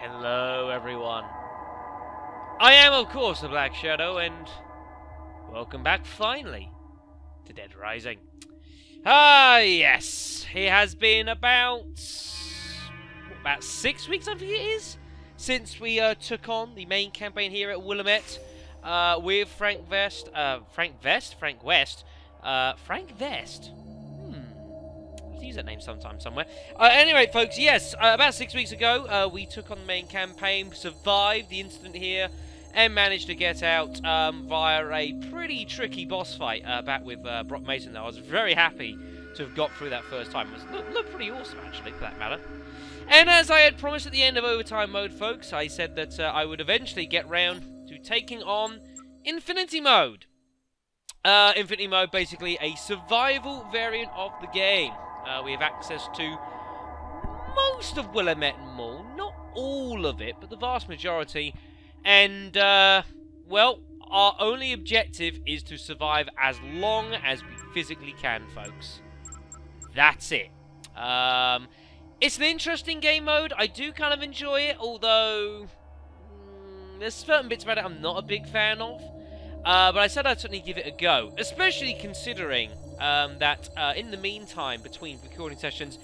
Hello, everyone. I am, of course, the Black Shadow, and welcome back, finally, to Dead Rising. Yes. It has been about 6 weeks, I think it is, since we took on the main campaign here at Willamette with Frank Vest. Frank Vest? I'll use that name sometime somewhere. Anyway, folks, yes, about 6 weeks ago, we took on the main campaign, survived the incident here, and managed to get out via a pretty tricky boss fight back with Brock Mason. I was very happy to have got through that first time. It looked pretty awesome, actually, for that matter. And as I had promised at the end of Overtime Mode, folks, I said that I would eventually get round to taking on Infinity Mode. Infinity Mode, basically a survival variant of the game. We have access to most of Willamette Mall, not all of it, but the vast majority. And, well, our only objective is to survive as long as we physically can, folks. That's it. It's an interesting game mode. I do kind of enjoy it, although there's certain bits about it I'm not a big fan of. But I said I'd certainly give it a go, especially considering that in the meantime, between recording sessions,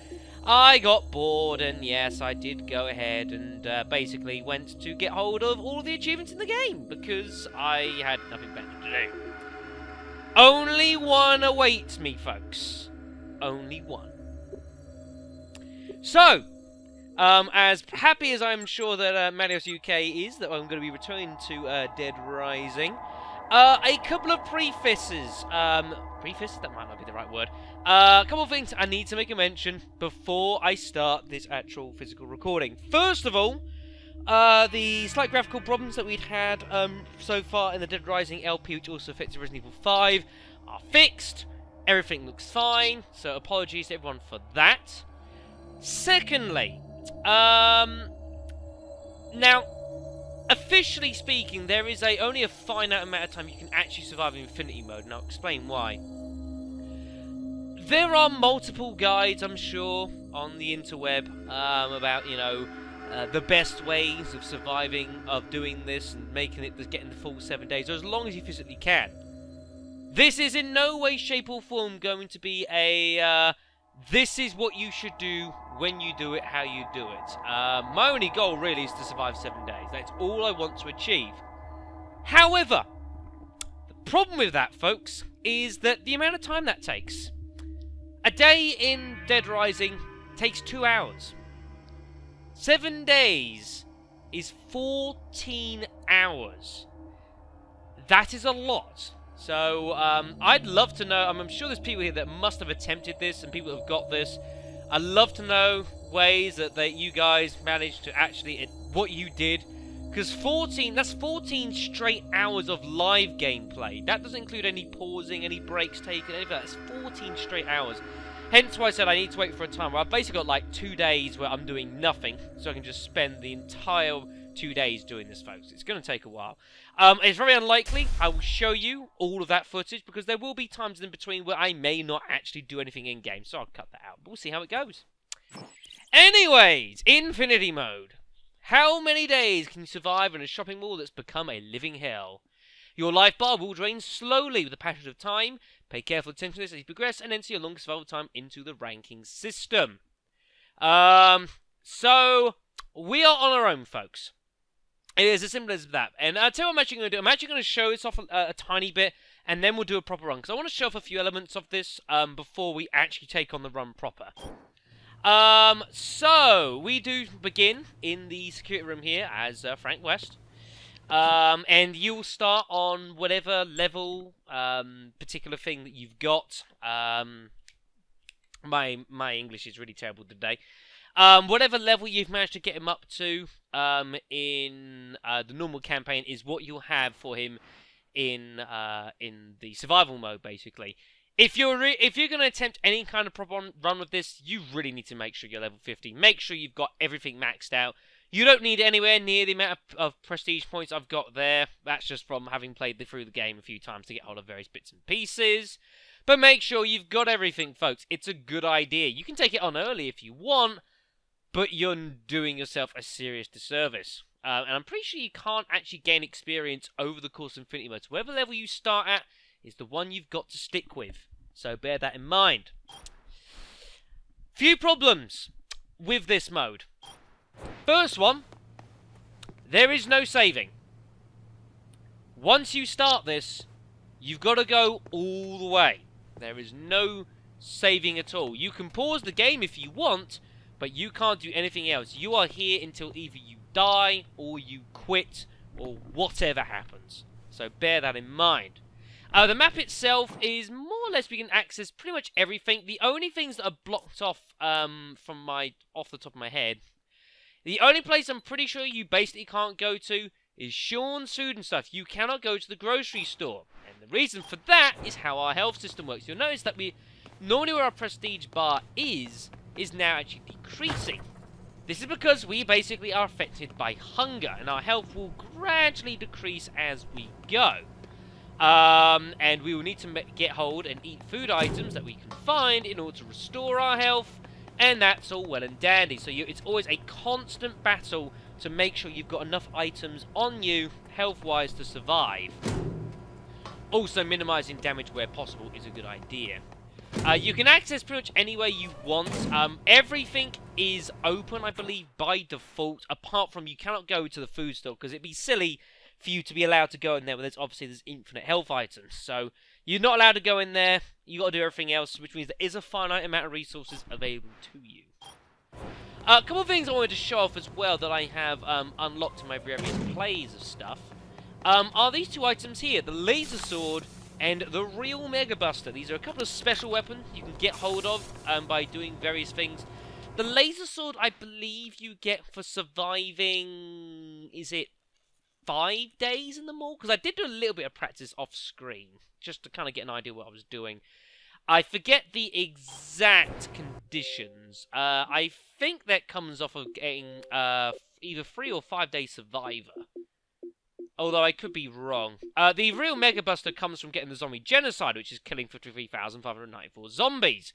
I got bored, and yes, I did go ahead and basically went to get hold of all the achievements in the game, because I had nothing better to do. Only one awaits me, folks. Only one. So, as happy as I'm sure that Marios UK is, that I'm going to be returning to Dead Rising, a couple of prefaces. Preface? That might not be the right word. A couple of things I need to make a mention before I start this actual physical recording. First of all, the slight graphical problems that we'd had so far in the Dead Rising LP, which also affects Resident Evil 5, are fixed. Everything looks fine, so apologies to everyone for that. Secondly, now, officially speaking, there is only a finite amount of time you can actually survive in Infinity Mode, and I'll explain why. There are multiple guides, I'm sure, on the interweb about, the best ways of surviving, of doing this, and making it, getting the full 7 days, or as long as you physically can. This is in no way, shape, or form going to be this is what you should do when you do it, how you do it. My only goal really is to survive 7 days. That's all I want to achieve. However, the problem with that, folks, is that the amount of time that takes. A day in Dead Rising takes 2 hours. 7 days is 14 hours. That is a lot. So, I'd love to know, I'm sure there's people here that must have attempted this and people that have got this. I'd love to know ways that you guys managed to actually, what you did. Because that's 14 straight hours of live gameplay. That doesn't include any pausing, any breaks taken, anything. That's 14 straight hours. Hence why I said I need to wait for a time where I've basically got like 2 days where I'm doing nothing. So I can just spend the entire 2 days doing this, folks. It's going to take a while. It's very unlikely I will show you all of that footage, because there will be times in between where I may not actually do anything in-game, so I'll cut that out. But we'll see how it goes. Anyways, Infinity Mode. How many days can you survive in a shopping mall that's become a living hell? Your life bar will drain slowly with the passage of time. Pay careful attention to this as you progress and enter your longest survival time into the ranking system. So, we are on our own, folks. It is as simple as that. And I'll tell you what I'm actually going to do. I'm actually going to show this off a tiny bit, and then we'll do a proper run. Because I want to show off a few elements of this before we actually take on the run proper. So, we do begin in the security room here as Frank West. And you'll start on whatever level, particular thing that you've got. My English is really terrible today. Whatever level you've managed to get him up to in the normal campaign is what you'll have for him in the survival mode, basically. If you're going to attempt any kind of proper run with this, you really need to make sure you're level 50. Make sure you've got everything maxed out. You don't need anywhere near the amount of prestige points I've got there. That's just from having played through the game a few times to get hold of various bits and pieces. But make sure you've got everything, folks. It's a good idea. You can take it on early if you want, but you're doing yourself a serious disservice. And I'm pretty sure you can't actually gain experience over the course of Infinity Mode. So whatever level you start at is the one you've got to stick with. So bear that in mind. Few problems with this mode. First one, there is no saving. Once you start this, you've got to go all the way. There is no saving at all. You can pause the game if you want, but you can't do anything else. You are here until either you die or you quit or whatever happens. So bear that in mind. The map itself is more or less we can access pretty much everything. The only things that are blocked off off the top of my head, the only place I'm pretty sure you basically can't go to is Sean's food and stuff. You cannot go to the grocery store. And the reason for that is how our health system works. You'll notice that normally where our prestige bar is now actually decreasing. This is because we basically are affected by hunger, and our health will gradually decrease as we go. And we will need to get hold and eat food items that we can find in order to restore our health, and that's all well and dandy. So it's always a constant battle to make sure you've got enough items on you, health-wise, to survive. Also, minimizing damage where possible is a good idea. You can access pretty much anywhere you want. Everything is open, I believe, by default, apart from you cannot go to the food store, because it'd be silly for you to be allowed to go in there when there's infinite health items. So you're not allowed to go in there. You got to do everything else, which means there is a finite amount of resources available to you. A couple of things I wanted to show off as well that I have unlocked in my various plays of stuff are these two items here, the laser sword and the real Mega Buster. These are a couple of special weapons you can get hold of by doing various things. The laser sword, I believe you get for surviving, is it 5 days in the mall? Because I did do a little bit of practice off screen, just to kind of get an idea what I was doing. I forget the exact conditions. I think that comes off of getting either 3 or 5 day survivor. Although I could be wrong. The real Mega Buster comes from getting the zombie genocide, which is killing 53,594 zombies.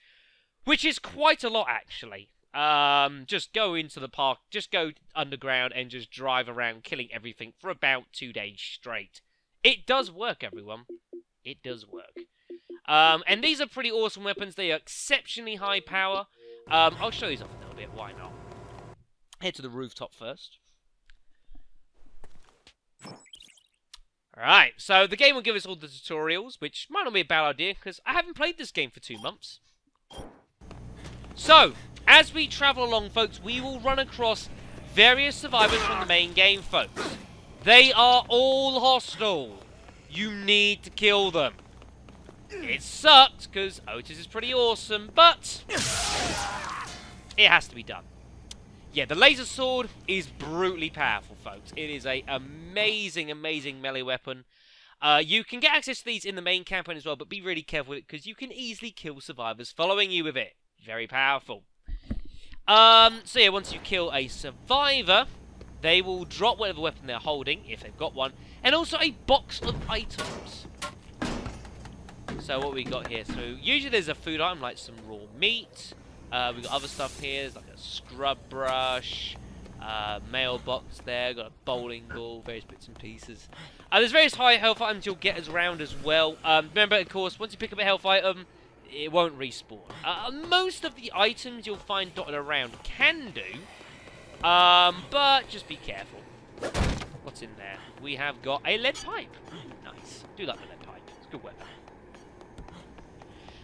Which is quite a lot, actually. Just go into the park, just go underground and just drive around killing everything for about 2 days straight. It does work, everyone. It does work. And these are pretty awesome weapons. They are exceptionally high power. I'll show you something a little bit. Why not? Head to the rooftop first. Alright, so the game will give us all the tutorials, which might not be a bad idea, because I haven't played this game for 2 months. So, as we travel along, folks, we will run across various survivors from the main game, folks. They are all hostile. You need to kill them. It sucks, because Otis is pretty awesome, but it has to be done. Yeah, the laser sword is brutally powerful, folks. It is an amazing, amazing melee weapon. You can get access to these in the main campaign as well, but be really careful with it, because you can easily kill survivors following you with it. Very powerful. So yeah, once you kill a survivor, they will drop whatever weapon they're holding, if they've got one, and also a box of items. So what we got here? So usually there's a food item like some raw meat. We've got other stuff here. There's like a scrub brush, mailbox there. Got a bowling ball, various bits and pieces. There's various high health items you'll get around as well. Remember, of course, once you pick up a health item, it won't respawn. Most of the items you'll find dotted around can do, but just be careful. What's in there? We have got a lead pipe. Nice. Do like the lead pipe. It's a good weapon.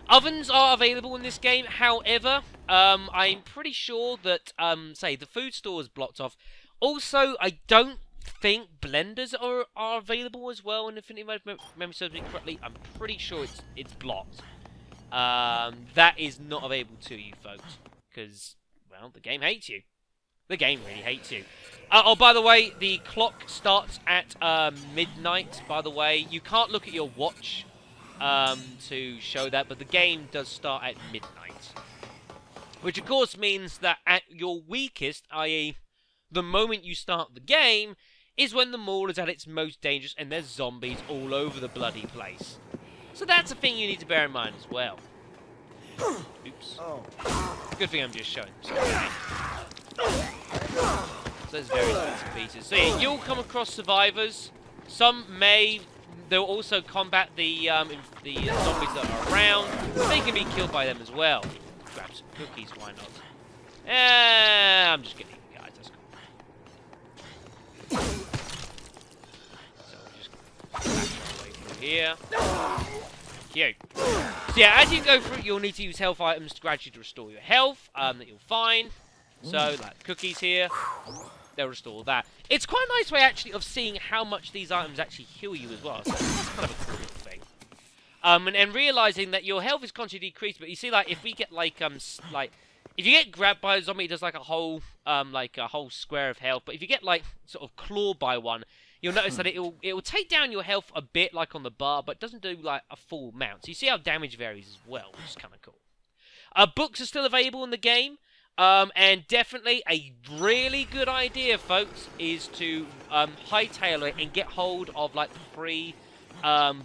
Ovens are available in this game, however, I'm pretty sure that, say, the food store is blocked off. Also, I don't think blenders are available as well in Infinity Mode, if memory serves me correctly. I'm pretty sure it's blocked. That is not available to you, folks, because, well, the game hates you. The game really hates you. Oh, by the way, the clock starts at midnight, by the way. You can't look at your watch to show that, but the game does start at midnight. Which, of course, means that at your weakest, i.e. the moment you start the game, is when the mall is at its most dangerous and there's zombies all over the bloody place. So that's a thing you need to bear in mind as well. Oops. Good thing I'm just showing. there's various bits and pieces. So yeah, you'll come across survivors. Some may... They'll also combat the zombies that are around. They can be killed by them as well. Grab some cookies, why not? I'm just gonna eat the guys, that's cool. So we'll just back our way through here. Cute. So yeah, as you go through, you'll need to use health items to gradually restore your health that you'll find. So, like cookies here, they'll restore that. It's quite a nice way, actually, of seeing how much these items actually heal you as well. So that's kind of a cool thing. And realizing that your health is constantly decreased, but you see, like, if we get, like, if you get grabbed by a zombie, it does, like, a whole square of health. But if you get, like, sort of clawed by one, you'll notice that it will take down your health a bit, like, on the bar, but doesn't do, like, a full amount. So you see how damage varies as well, which is kind of cool. Books are still available in the game. And definitely a really good idea, folks, is to hightail it and get hold of, like, the free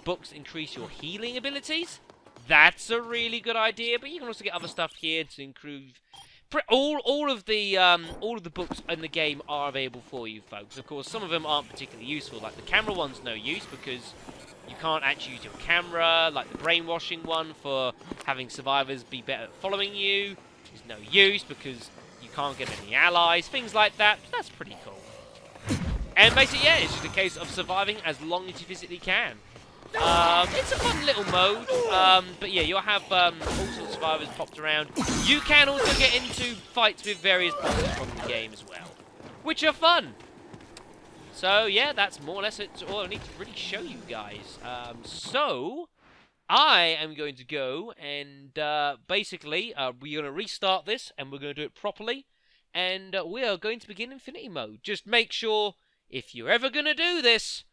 books that increase your healing abilities. That's a really good idea, but you can also get other stuff here to improve. All of the books in the game are available for you, folks. Of course, some of them aren't particularly useful. Like the camera one's no use because you can't actually use your camera. Like the brainwashing one for having survivors be better at following you is no use because you can't get any allies. Things like that. That's pretty cool. And basically, yeah, it's just a case of surviving as long as you physically can. It's a fun little mode, but yeah, you'll have all sorts of survivors popped around. You can also get into fights with various bosses from the game as well, which are fun. So yeah, that's more or less all I need to really show you guys. So I am going to go and basically we're going to restart this and we're going to do it properly, and we are going to begin Infinity Mode. Just make sure, if you're ever going to do this,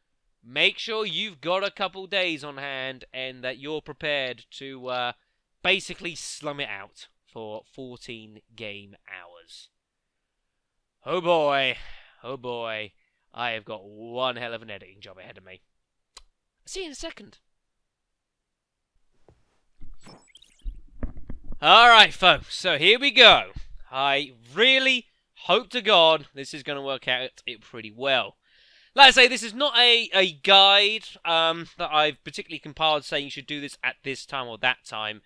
make sure you've got a couple days on hand and that you're prepared to basically slum it out for 14 game hours. Oh boy, I have got one hell of an editing job ahead of me. See you in a second. Alright folks, so here we go. I really hope to God this is going to work out pretty well. Like I say, this is not a guide that I've particularly compiled saying you should do this at this time or that time.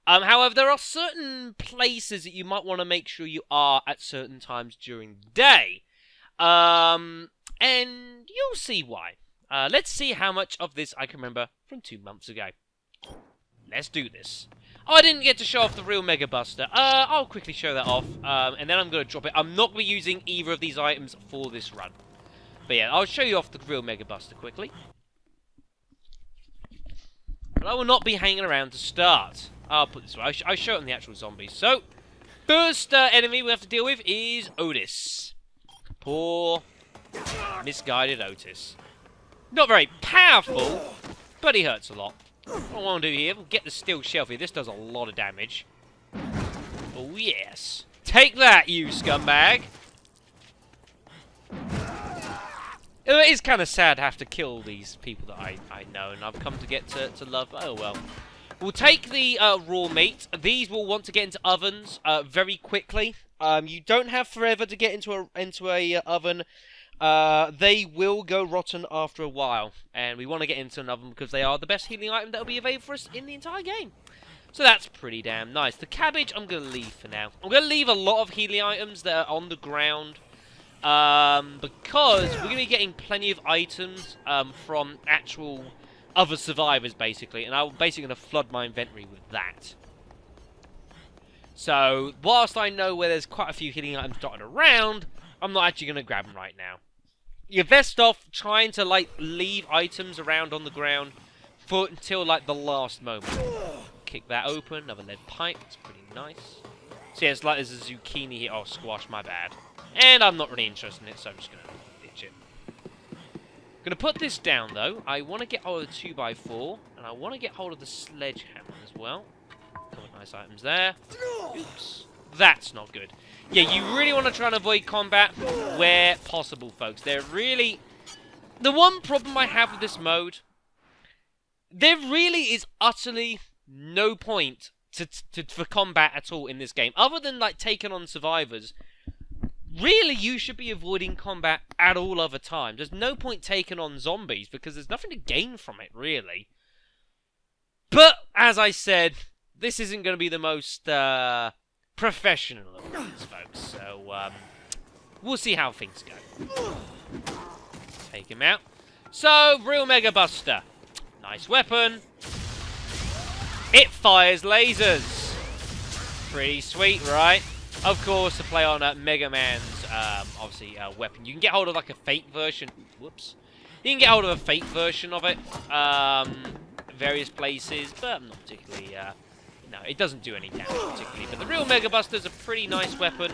However, there are certain places that you might want to make sure you are at certain times during the day. And you'll see why. Let's see how much of this I can remember from 2 months ago. Let's do this. Oh, I didn't get to show off the real Mega Buster. I'll quickly show that off, and then I'm going to drop it. I'm not going to be using either of these items for this run. But yeah, I'll show you off the real Mega Buster quickly. But I will not be hanging around to start. I'll put this away. I'll show it on the actual zombies. So, first enemy we have to deal with is Otis. Poor, misguided Otis. Not very powerful, but he hurts a lot. What I want to do here, we'll get the steel shelf here. This does a lot of damage. Oh yes. Take that, you scumbag. It is kind of sad to have to kill these people that I know and I've come to get to love. Oh well. We'll take the raw meat. These will want to get into ovens very quickly. You don't have forever to get into a oven. They will go rotten after a while, and we want to get into an oven because they are the best healing item that will be available for us in the entire game. So that's pretty damn nice. The cabbage I'm going to leave for now. I'm going to leave a lot of healing items that are on the ground. Because we're going to be getting plenty of items from actual other survivors, basically, and I'm basically going to flood my inventory with that. So, whilst I know where there's quite a few healing items dotted around, I'm not actually going to grab them right now. You're best off trying to, like, leave items around on the ground until, like, the last moment. Kick that open, another lead pipe, it's pretty nice. So yeah, it's like there's a zucchini here. Oh, squash, my bad. And I'm not really interested in it, so I'm just going to ditch it. Going to put this down, though. I want to get hold of the 2x4, and I want to get hold of the sledgehammer as well. Couple of nice items there. Oops. That's not good. Yeah, you really want to try and avoid combat where possible, folks. They're really... The one problem I have with this mode, there really is utterly no point for combat at all in this game. Other than, like, taking on survivors... really, you should be avoiding combat at all other times. There's no point taking on zombies because there's nothing to gain from it, really. But, as I said, this isn't going to be the most professional of these, folks. So, we'll see how things go. Take him out. So, Real Mega Buster. Nice weapon. It fires lasers. Pretty sweet, right? Of course, to play on Mega Man's, obviously, weapon. You can get hold of, like, a fake version. Whoops. You can get hold of a fake version of it. Various places, but not particularly, no, it doesn't do any damage particularly. But the Real Mega Buster's a pretty nice weapon,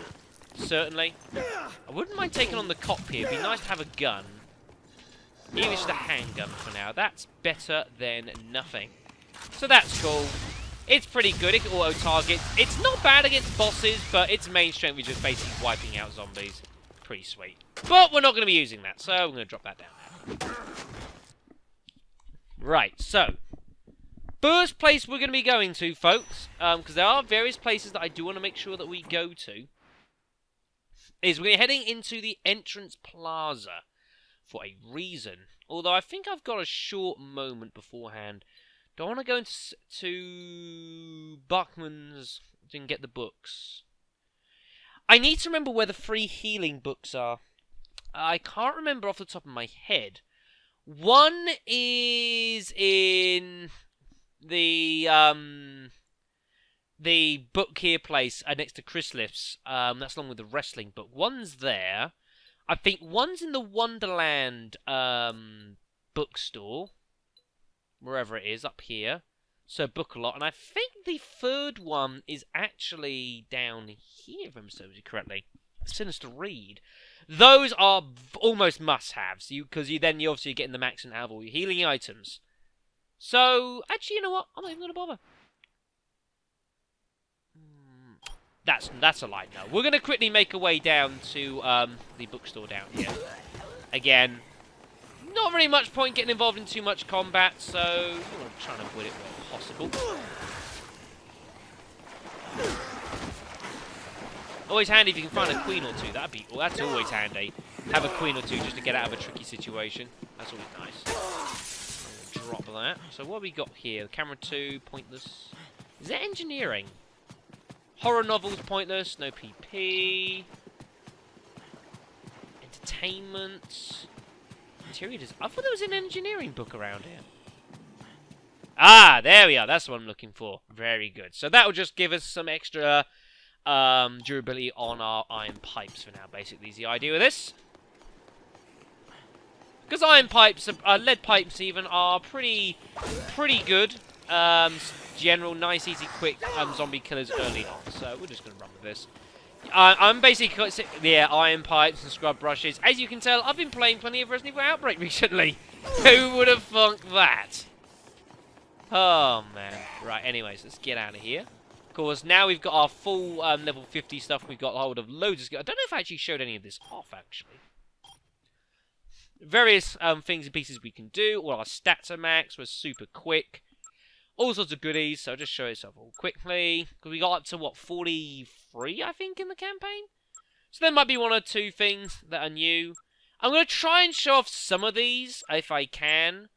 certainly. I wouldn't mind taking on the cop here. It'd be nice to have a gun. Even just a handgun for now. That's better than nothing. So that's cool. It's pretty good. It can auto-target. It's not bad against bosses, but its main strength is just basically wiping out zombies. Pretty sweet. But we're not going to be using that, so we're going to drop that down there. Right, so first place we're going to be going to, folks, because there are various places that I do want to make sure that we go to, is we're heading into the entrance plaza for a reason. Although I think I've got a short moment beforehand. Do I want to go into Buckman's and get the books? I need to remember where the free healing books are. I can't remember off the top of my head. One is in the book here place next to Chrysalis. That's along with the wrestling book. One's there. I think one's in the Wonderland bookstore. Wherever it is, up here. So book a lot. And I think the third one is actually down here, if I'm remembering correctly. Sinister Read. Those are almost must-haves, because you obviously getting the maximum out of all your healing items. So, actually, you know what? I'm not even going to bother. That's a lie, no. We're going to quickly make our way down to the bookstore down here. Again, not really much point getting involved in too much combat, so I'm going to try and avoid it where possible. Always handy if you can find a queen or two. That's always handy. Have a queen or two just to get out of a tricky situation. That's always nice. Drop that. So what have we got here? Camera 2, pointless. Is that engineering? Horror novels, pointless. No PP. Entertainment. Interior design. I thought there was an engineering book around here. Ah, there we are. That's what I'm looking for. Very good. So that will just give us some extra durability on our iron pipes for now, basically, is the idea with this. Because iron pipes, lead pipes even, are pretty good. General, nice, easy, quick zombie killers early on. So we're just going to run with this. I'm basically, yeah, iron pipes and scrub brushes. As you can tell, I've been playing plenty of Resident Evil Outbreak recently. Who would have thunk that? Oh, man. Right, anyways, let's get out of here. Of course, now we've got our full level 50 stuff. We've got hold of loads of... I don't know if I actually showed any of this off, actually. Various things and pieces we can do. All our stats are max. We're super quick. All sorts of goodies. So I'll just show yourself all quickly. Because we got up to, what, 43, I think, in the campaign? So there might be one or two things that are new. I'm going to try and show off some of these, if I can.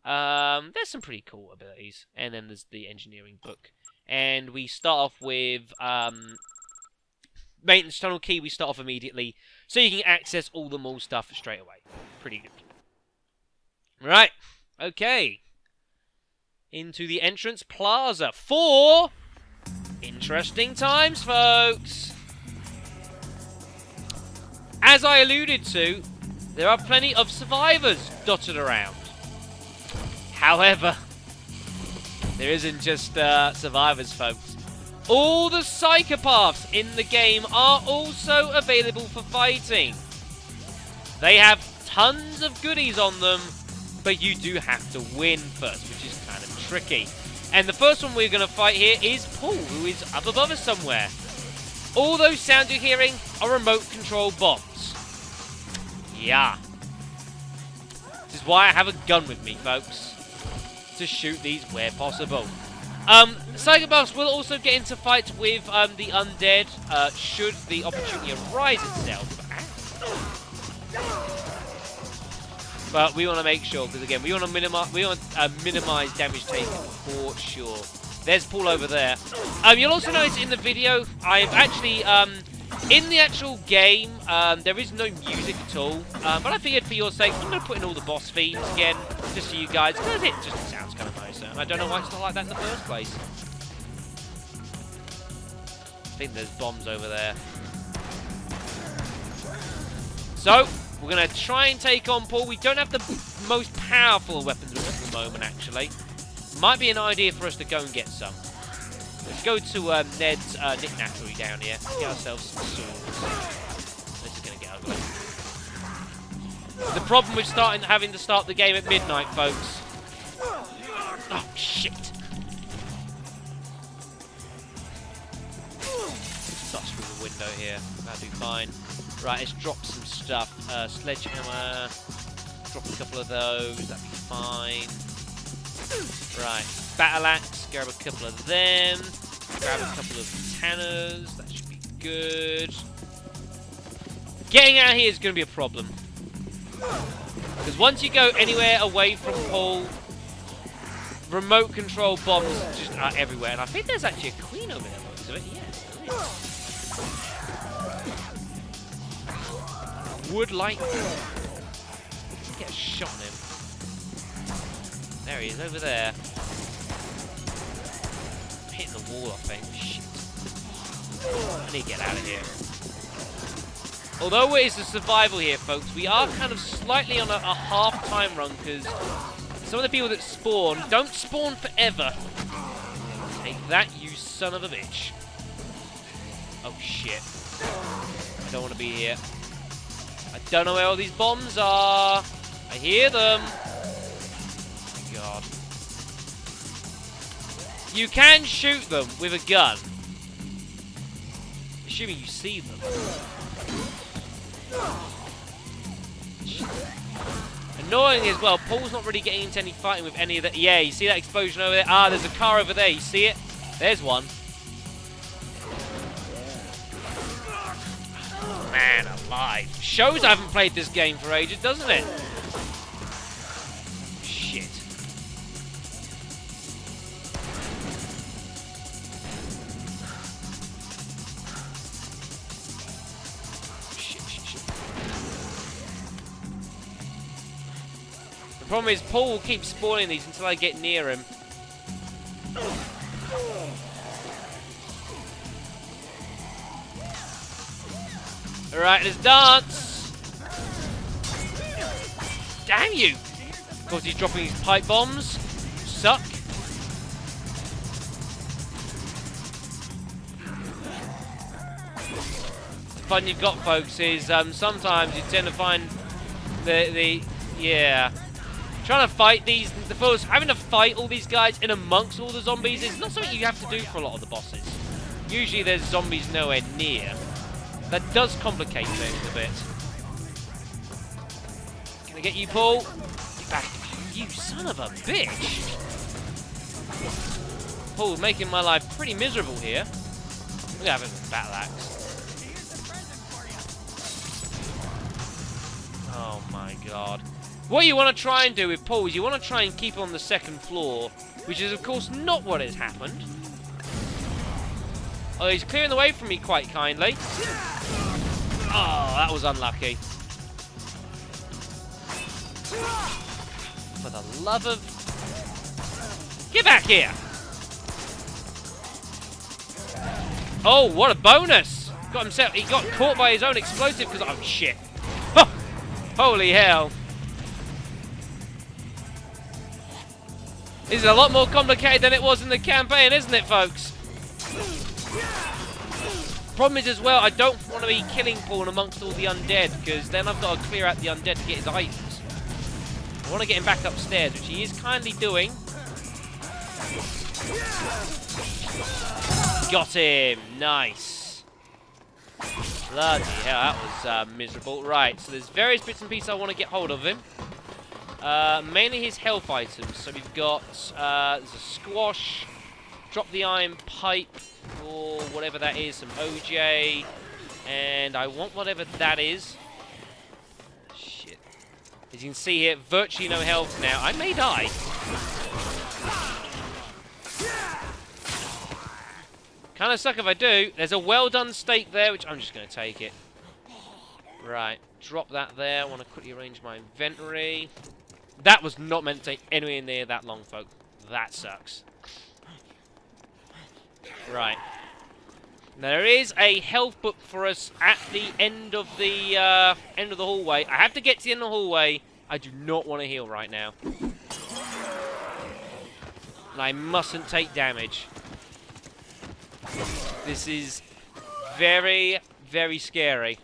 There's some pretty cool abilities. And then there's the engineering book. And we start off with maintenance tunnel key. We start off immediately, so you can access all the mall stuff straight away. Pretty good. Right, okay. Into the entrance plaza for interesting times, folks. As I alluded to, there are plenty of survivors dotted around. However, there isn't just survivors, folks. All the psychopaths in the game are also available for fighting. They have tons of goodies on them, but you do have to win first, which is kind of tricky. And the first one we're going to fight here is Paul, who is up above us somewhere. All those sounds you're hearing are remote-controlled bombs. Yeah. This is why I have a gun with me, folks. To shoot these where possible. Psychopaths will also get into fights with the undead should the opportunity arise itself. But we want to make sure, because again, we want to minimize damage taken for sure. There's Paul over there. You'll also notice in the video, I've actually in the actual game, there is no music at all. But I figured for your sake, I'm going to put in all the boss themes again, just for you guys, because it just sounds kind of nicer. And I don't know why it's not like that in the first place. I think there's bombs over there. So, we're going to try and take on Paul. We don't have the most powerful weapons at the moment, actually. Might be an idea for us to go and get some. Let's go to Ned's knick-knackery down here. Get ourselves some swords. This is going to get ugly. The problem with having to start the game at midnight, folks. Oh, shit. Dust through the window here. That'll be fine. Right, let's drop some stuff. Sledgehammer. Drop a couple of those. That'll be fine. Right, battle axe. Grab a couple of them. Grab a couple of tanners. That should be good. Getting out here is going to be a problem. Because once you go anywhere away from Paul, remote control bombs just are everywhere. And I think there's actually a queen over there, looks of it. Yeah, there is. Would like to get a shot on him. There he is, over there. I'm hitting the wall, I think. Shit. I need to get out of here. Although it is a survival here, folks, we are kind of slightly on a half-time run, because some of the people that spawn don't spawn forever. Take that, you son of a bitch. Oh, shit. I don't want to be here. I don't know where all these bombs are. I hear them. Oh, God. You can shoot them with a gun. Assuming you see them. Annoying as well, Paul's not really getting into any fighting with any of that. Yeah, you see that explosion over there? Ah, there's a car over there. You see it? There's one. Man alive. Shows I haven't played this game for ages, doesn't it? Shit. The problem is Paul will keep spawning these until I get near him. Alright, let's dance! Damn you! Of course he's dropping his pipe bombs. Suck. The fun you've got, folks, is sometimes you tend to find yeah. Trying to fight these, having to fight all these guys in amongst all the zombies is not something you have to do for a lot of the bosses. Usually there's zombies nowhere near. That does complicate things a bit. Can I get you, Paul? Get back. You son of a bitch! Paul, making my life pretty miserable here. We're gonna have him with a battle axe. Oh my god. What you want to try and do with Paul is you want to try and keep on the second floor, which is of course not what has happened. Oh, he's clearing the way from me quite kindly. Oh, that was unlucky. For the love of... Get back here! Oh, what a bonus! Got himself... He got caught by his own explosive because... Oh, shit. Holy hell. This is a lot more complicated than it was in the campaign, isn't it, folks? Problem is as well, I don't want to be killing Paul amongst all the undead, because then I've got to clear out the undead to get his items. I want to get him back upstairs, which he is kindly doing. Got him! Nice. Bloody hell, that was miserable. Right, so there's various bits and pieces I want to get hold of him. Mainly his health items. So we've got there's a squash, Drop the iron pipe, or whatever that is, some OJ. And I want whatever that is. Shit. As you can see here, virtually no health now. I may die. Kind of suck if I do. There's a well-done steak there, which I'm just going to take it. Right. Drop that there. I want to quickly arrange my inventory. That was not meant to take anywhere near that long, folks. That sucks. Right. Now, there is a health book for us at the end of the hallway. I have to get to the end of the hallway. I do not want to heal right now. And I mustn't take damage. This is very, very scary.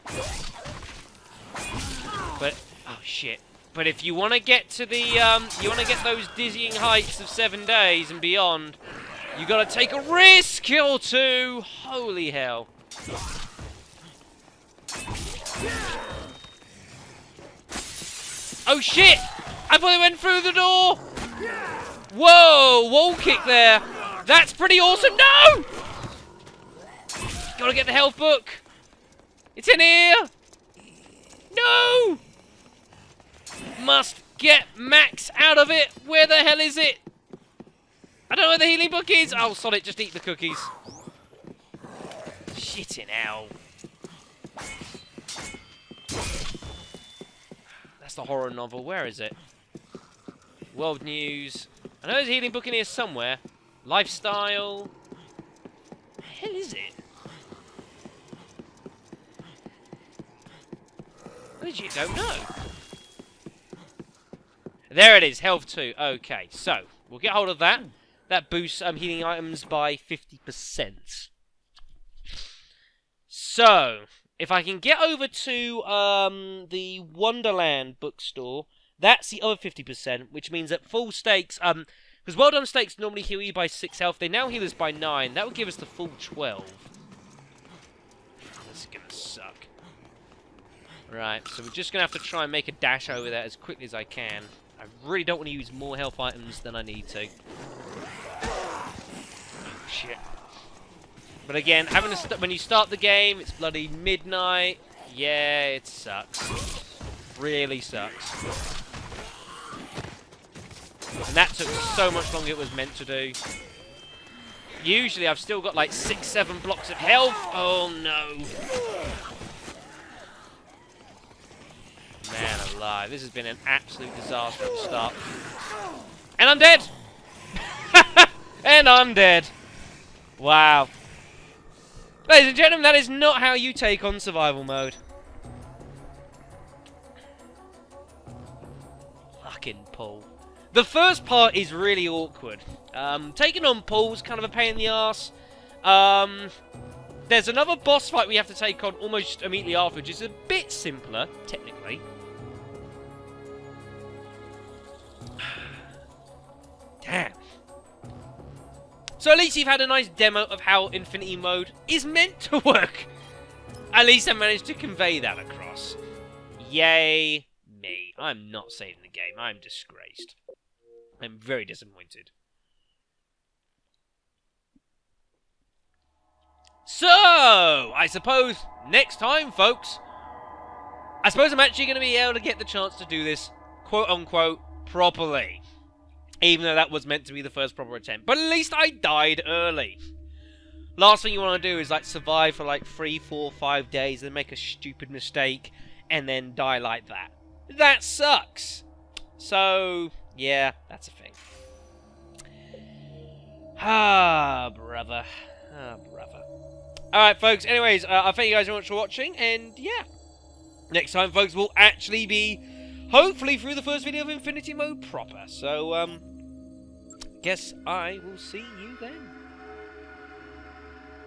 But, oh shit. But if you want to get to the, you want to get those dizzying heights of 7 days and beyond, you got to take a risk or two. Holy hell. Oh shit! I thought it went through the door! Whoa! Wall kick there! That's pretty awesome! No! Gotta get the health book! It's in here! No! Must get Max out of it! Where the hell is it? I don't know where the healing book is! Oh, sod it, just eat the cookies. Shitting hell. That's the horror novel. Where is it? World News. I know there's a healing book in here somewhere. Lifestyle. The hell is it? You don't know. There it is, health 2. Okay, so we'll get hold of that. That boosts healing items by 50%. So, if I can get over to the Wonderland bookstore, that's the other 50%, which means at full stakes, because well done stakes normally heal you by 6 health, they now heal us by 9. That would give us the full 12. This is gonna suck. Right, so we're just going to have to try and make a dash over there as quickly as I can. I really don't want to use more health items than I need to. Oh, shit. But again, having to when you start the game, it's bloody midnight. Yeah, it sucks. Really sucks. And that took so much longer than it was meant to do. Usually I've still got like 6-7 blocks of health. Oh no. Man alive, this has been an absolute disaster at the start. And I'm dead! And I'm dead. Wow. Ladies and gentlemen, that is not how you take on survival mode. Fucking Paul. The first part is really awkward. Taking on Paul's kind of a pain in the arse. There's another boss fight we have to take on almost immediately after, which is a bit simpler, technically. Damn. So at least you've had a nice demo of how Infinity Mode is meant to work. At least I managed to convey that across. Yay me. I'm not saving the game. I'm disgraced. I'm very disappointed. So, I suppose next time, folks, I suppose I'm actually going to be able to get the chance to do this, quote-unquote, properly. Even though that was meant to be the first proper attempt. But at least I died early. Last thing you want to do is, like, survive for, like, 3, 4, 5 days and make a stupid mistake and then die like that. That sucks. So, yeah, that's a thing. Ah, brother. Ah, brother. Alright, folks. Anyways, I thank you guys very much for watching. And, yeah. Next time, folks, we'll actually be, hopefully, through the first video of Infinity Mode proper. So, guess I will see you then.